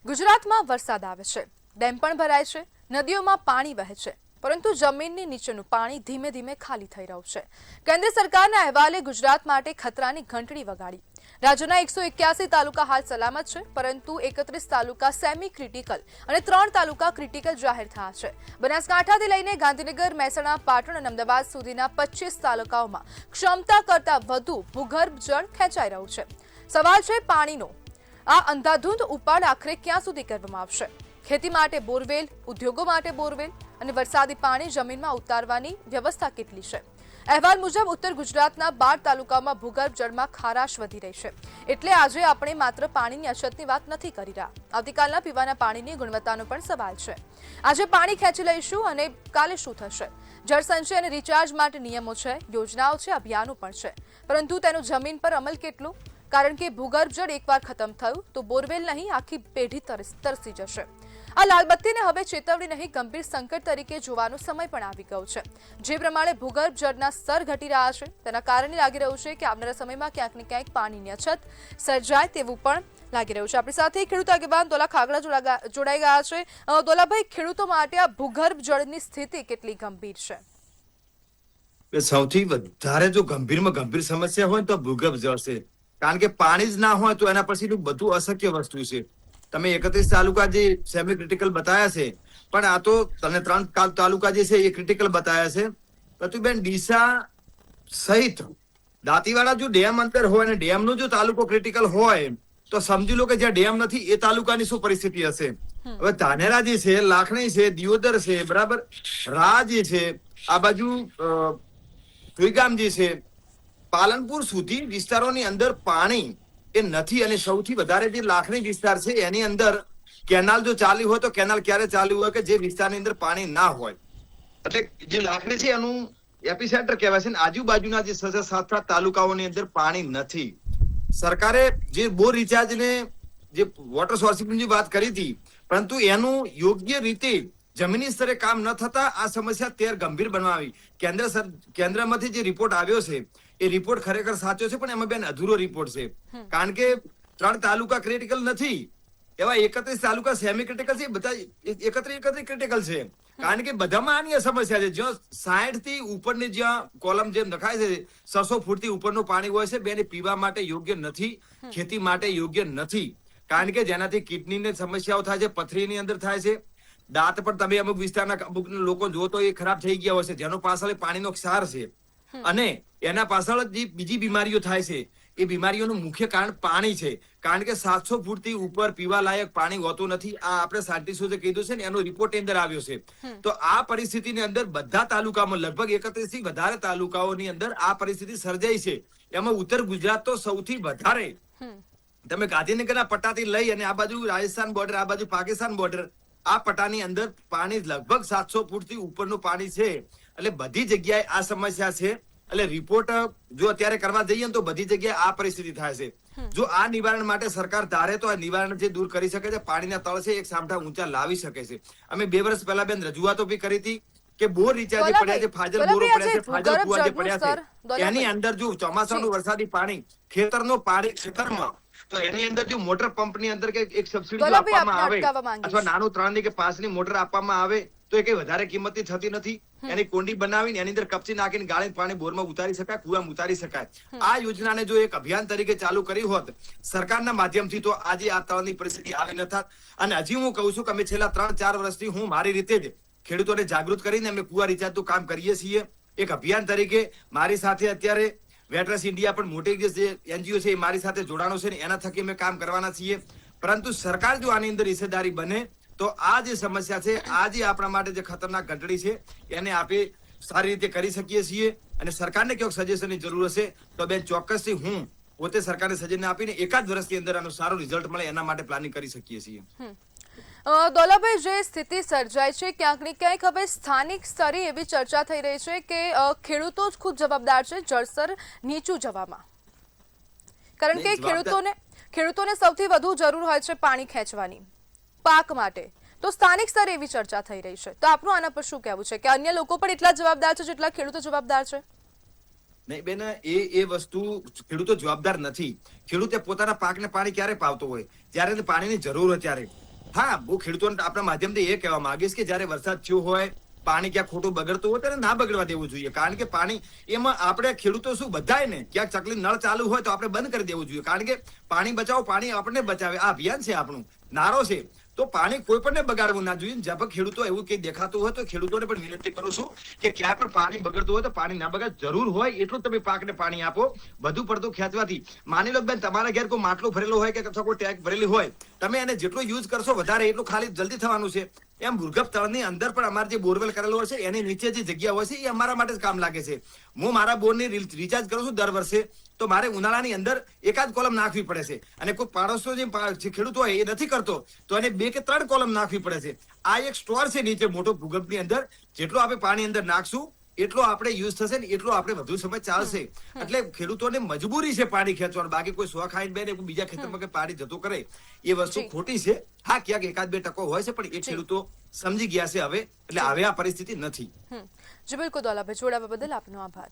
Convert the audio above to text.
ગુજરાતમાં વરસાદ આવે છે, ડેમ પણ ભરાય છે, નદીઓમાં પાણી વહે છે, પરંતુ જમીનની નીચેનું પાણી ધીમે ધીમે ખાલી થઈ રહ્યું છે. કેન્દ્ર સરકારના અહેવાલે ગુજરાત માટે ખતરાની ઘંટડી વગાડી. રાજ્યના 181 તાલુકા હાલ સલામત છે, પરંતુ 31 તાલુકા સેમી ક્રિટિકલ અને 3 તાલુકા ક્રિટિકલ જાહેર થયા છે. બનાસકાંઠાથી લઈને ગાંધીનગર, મહેસાણા, પાટણ અને અમદાવાદ સુધીના 25 તાલુકાઓમાં ક્ષમતા કરતાં વધુ ભૂગર્ભ જળ ખેંચાઈ રહ્યું છે. સવાલ છે પાણીનો. આ અંધાધૂંધ ઉપાડ આખરે ક્યાં સુધી કરવામાં આવશે? ખેતી માટે બોરવેલ, ઉદ્યોગો માટે બોરવેલ અને વરસાદી પાણી જમીનમાં ઉતારવાની વ્યવસ્થા કેટલી છે? અહેવાલ મુજબ ઉત્તર ગુજરાતના 12 તાલુકાઓમાં ભૂગર્ભ જળમાં ખારાશ વધી રહી છે. એટલે આજે આપણે માત્ર પાણીની અછતની વાત નથી કરી રહ્યા. આવતીકાલના પીવાના પાણીની ગુણવત્તાનો પણ સવાલ છે. આજે પાણી ખેંચી લઈશું અને કાલે શું થશે? જળસંચય અને રિચાર્જ માટે નિયમો છે, યોજનાઓ છે, અભિયાનો પણ છે, પરંતુ તેનો જમીન પર અમલ કેટલો? કારણ કે ભૂગર્ભ જળ એકવાર ખતમ થયું તો બોરવેલ નહીં, આખી પેઢી તરસી જશે. આ લાલબત્તીને હવે ચેતવણી નહીં, ગંભીર સંકટ તરીકે જોવાનો સમય પણ આવી ગયો છે. જે પ્રમાણે ભૂગર્ભ જળના સ્તર ઘટી રહ્યા છે, તેના કારણે લાગી રહ્યું છે કે આવનારા સમયમાં ક્યાંક ને ક્યાંક પાણીની અછત સર્જાય તેવું પણ લાગી રહ્યું છે. આપણી સાથે ખેડૂત આગેવાન દોલા ખાગડા જોડાઈ ગયા છે. દોલાભાઈ, ખેડૂતો માટે આ ભૂગર્ભ જળની સ્થિતિ કેટલી ગંભીર છે? સૌથી વધારે જો ગંભીરમાં ગંભીર સમસ્યા હોય તો ભૂગર્ભ જળ છે. કારણ કે પાણી જ ના હોય તો એના પછીનું બધું અશક્ય વસ્તુ છે. તમે 31 તાલુકા જે સેમી ક્રિટિકલ બતાયા છે, પણ આ તો તમને 3 તાલુકા જે છે એ ક્રિટિકલ બતાયા છે. પ્રતિબેન, ડીસા સહિત દાંતીવાડા જો ડેમ અંદર હોય અને ડેમ નો જો તાલુકો ક્રિટિકલ હોય તો સમજી લો કે જ્યાં ડેમ નથી એ તાલુકાની શું પરિસ્થિતિ હશે. હવે ધાનેરા જે છે, લાખણી છે, દિયોદર છે, બરાબર, રા જે છે, આ બાજુ સુઈગામ જે છે, પાલનપુર સુધી વિસ્તારોની અંદર પાણી એ નથી. અને સૌથી વધારે જે લાખણી વિસ્તાર છે એની અંદર કેનાલ જો ચાલી હોય તો કેનાલ ક્યારે ચાલી હોય કે જે વિસ્તારની અંદર પાણી ના હોય. એટલે જે લાખણી છે એનું એપિસેન્ટર કહેવાય છે. આજુબાજુના જે 6-7 તાલુકાઓની અંદર પાણી નથી. સરકારે જે બોર રિચાર્જ ને જે વોટર સોર્સિંગની વાત કરી હતી, પરંતુ એનું યોગ્ય રીતે જમીની સ્તરે કામ ન થતા આ સમસ્યા તેર ગંભીર બનાવી. કેન્દ્રમાંથી જે રિપોર્ટ આવ્યો છે એ રિપોર્ટ ખરેખર સાચો છે, પણ એમાં બેન અધૂરો રિપોર્ટ છે. કારણ કે 3 તાલુકા ક્રિટિકલ નથી, એવા 31 તાલુકા સેમી ક્રિટિકલ છે. બધા 31 ક્રિટિકલ છે. કારણ કે બધામાં આની સમસ્યા છે. જ્યાં 60 થી ઉપરની જ્યાં કોલમ જેમ નખાય છે, 600 ફૂટથી ઉપરનું પાણી હોય છે, બેન પીવા માટે યોગ્ય નથી, ખેતી માટે યોગ્ય નથી. કારણ કે જેનાથી કિડનીની સમસ્યાઓ થાય છે, પથરીની અંદર થાય છે, દાંત પણ તમે અમુક વિસ્તારના અમુક લોકો જો તો એ ખરાબ થઈ ગયા હોય છે, જેનો પાછળ પાણીનો ક્ષાર છે. અને એના પાછળ જે બીજી બીમારીઓ થાય છે એ બીમારીઓનું મુખ્ય કારણ પાણી છે. કારણ કે 700 ફૂટથી ઉપર પીવા લાયક પાણી હોતું નથી. આ આપણે સાયન્ટિસ્ટોએ કીધું છે ને, એનો રિપોર્ટ અંદર આવ્યો છે. તો આ પરિસ્થિતિની અંદર બધા તાલુકામાં લગભગ 31 થી વધારે તાલુકાઓની અંદર આ પરિસ્થિતિ સર્જાઈ છે. એમાં ઉત્તર ગુજરાત તો સૌથી વધારે. તમે ગાંધીનગરના પટ્ટાથી લઈ અને આ બાજુ રાજસ્થાન બોર્ડર, આ બાજુ પાકિસ્તાન બોર્ડર, આ પટ્ટાની અંદર પાણી લગભગ 700 ફૂટથી ઉપરનું પાણી છે. એટલે બધી જગ્યાએ આ સમસ્યા છે. એટલે રિપોર્ટ જો અત્યારે કરવા જઈએ તો બધી જગ્યાએ આ પરિસ્થિતિ થાય છે. જો આ નિવારણ માટે સરકાર ધારે તો આ નિવારણ જે દૂર કરી શકે છે, પાણીના તળ છે એક સામઠા ઊંચા લાવી શકે છે. અમે 2 વર્ષ પહેલા બેન રજૂઆતો બી કરી હતી કે બોર રિચાર્જ પડ્યા છે, ફાજલ બોરો પડ્યા છે, ફાજલ કુવા જે પડ્યા છે, એની અંદર જો ચોમાસાનું વરસાદી પાણી ખેતરનો પાણી ખેતરમાં, તો એની અંદર જો મોટર પંપની અંદર કે એક સબસિડી આપવામાં આવે અથવા નાનું 3 ની કે 5 ની મોટર આપવામાં આવે તો એ કઈ વધારે કિંમતની થતી નથી. એની કોંડી બનાવીને એની અંદર કપચી નાખીને ગાળીને પાણી બોરમાં ઉતારી શકાય, કુવામાં ઉતારી શકાય. આ યોજનાને જો એક અભિયાન તરીકે ચાલુ કરી હોત સરકારના માધ્યમથી તો આજે આ તળની પરિસ્થિતિ આવી ન થાત. અને હજી હું કહું છું કે અમે છેલ્લા 3-4 વર્ષથી હું મારી રીતે જ ખેડૂતોને જાગૃત કરીને અમે કુવા રિચાર્જનું કામ કરીએ છીએ એક અભિયાન તરીકે. મારી સાથે અત્યારે વેટરસ ઇન્ડિયા પણ મોટી જે એનજીઓ છે એ મારી સાથે જોડાણો છે ને એના થકી અમે કામ કરવાના છીએ. પરંતુ સરકાર જો આની અંદર હિસ્સેદારી બને તો આ જે સમસ્યા છે, આ જે આપણા માટે જે ખતરનાક ઘંટડી છે, એને આપણે સારી રીતે કરી શકીએ છીએ. અને સરકારને ક્યાંક સજેશનની જરૂર હશે તો બેન ચોક્કસથી હું પોતે સરકારને સજેશન આપીને એકાદ વર્ષની અંદર આનું સારું રિઝલ્ટ મળે એના માટે પ્લાનિંગ કરી શકીએ છીએ. દોલાભાઈ, જે સ્થિતિ સર્જાય છે ક્યાંક ને ક્યાંક હવે સ્થાનિક સ્તરે એવી ચર્ચા થઈ રહી છે કે ખેડૂતો જ ખુદ જવાબદાર છે જળસ્તર નીચું જવામાં. કારણ કે ખેડૂતોને સૌથી વધુ જરૂર હોય છે પાણી ખેંચવાની પાક માટે. તો સ્થાનિક સ્તરે એવી ચર્ચા થઈ રહી છે, તો આપનું આના પર શું કહેવું છે કે અન્ય લોકો પણ એટલા જવાબદાર છે જેટલા ખેડૂતો જવાબદાર છે? નહીં બેન, એ વસ્તુ ખેડૂતો જવાબદાર નથી. ખેડૂતે પોતાના પાકને પાણી ક્યારે પાવતો હોય? જ્યારે પાણીની જરૂર હોય ત્યારે. હા, હું ખેડૂતોને આપણા માધ્યમથી એ કહેવા માંગીશ કે જ્યારે વરસાદ થયો હોય, પાણી ક્યાંક ખોટું બગડતું હોય ત્યારે ના બગડવા દેવું જોઈએ. કારણ કે પાણી એમાં આપણે ખેડૂતો શું બધાય ને ક્યાંક ચકલી નળ ચાલુ હોય તો આપણે બંધ કરી દેવું જોઈએ. કારણ કે પાણી બચાવો, પાણી આપણને બચાવે, આ અભિયાન છે આપણું, નારો છે. તો પાણી કોઈ પણ બગાડવું ના જોઈએ. જ્યાં ખેડૂતો એવું કઈ દેખાતું હોય તો ખેડૂતોને પણ વિનંતી કરું છું કે ક્યાં પણ પાણી બગડતું હોય તો પાણી ના બગાડ, જરૂર હોય એટલું તમે પાકને પાણી આપો. વધુ પડતું ખેંચવાથી, માની લો બેન તમારા ઘેર કોઈ માટલું ભરેલું હોય કે અથવા કોઈ ટેગ ભરેલી હોય, તમે એને જેટલો યુઝ કરશો વધારે એટલું ખાલી જલ્દી થવાનું છે. એમ ભૂગર્ભ તળની અંદર પણ અમારે જે બોરવેલ કરેલો હોય છે એની નીચે જે જગ્યા હોય છે એ અમારા માટે જ કામ લાગે છે. હું મારા બોરની રિચાર્જ કરું છું દર વર્ષે, તો મારે ઉનાળાની અંદર એકાદ કોલમ નાખવી પડે છે. અને કોઈ પાડોશનો જે ખેડૂત હોય એ નથી કરતો તો એને 2 કે 3 કોલમ નાખવી પડે છે. આ એક સ્ટોર છે નીચે મોટો ભૂગર્ભની અંદર. જેટલો આપણે પાણી અંદર નાખશું એટલો આપણે યુઝ થશે ને એટલો આપણે વધુ સમય ચાલશે. એટલે ખેડૂતોને મજબૂરી છે પાણી ખેંચવાનું. બાકી કોઈ સો ખાઈને બેને બીજા ખેતરમાં કે પાણી જતું કરે એ વસ્તુ ખોટી છે. હા, ક્યાંક 1-2% હોય છે પણ એ ખેડૂતો સમજી ગયા છે હવે, એટલે હવે આ પરિસ્થિતિ નથી. જી બિલકુલ દોલાભાઈ, જોડાવા બદલ આપનો આભાર.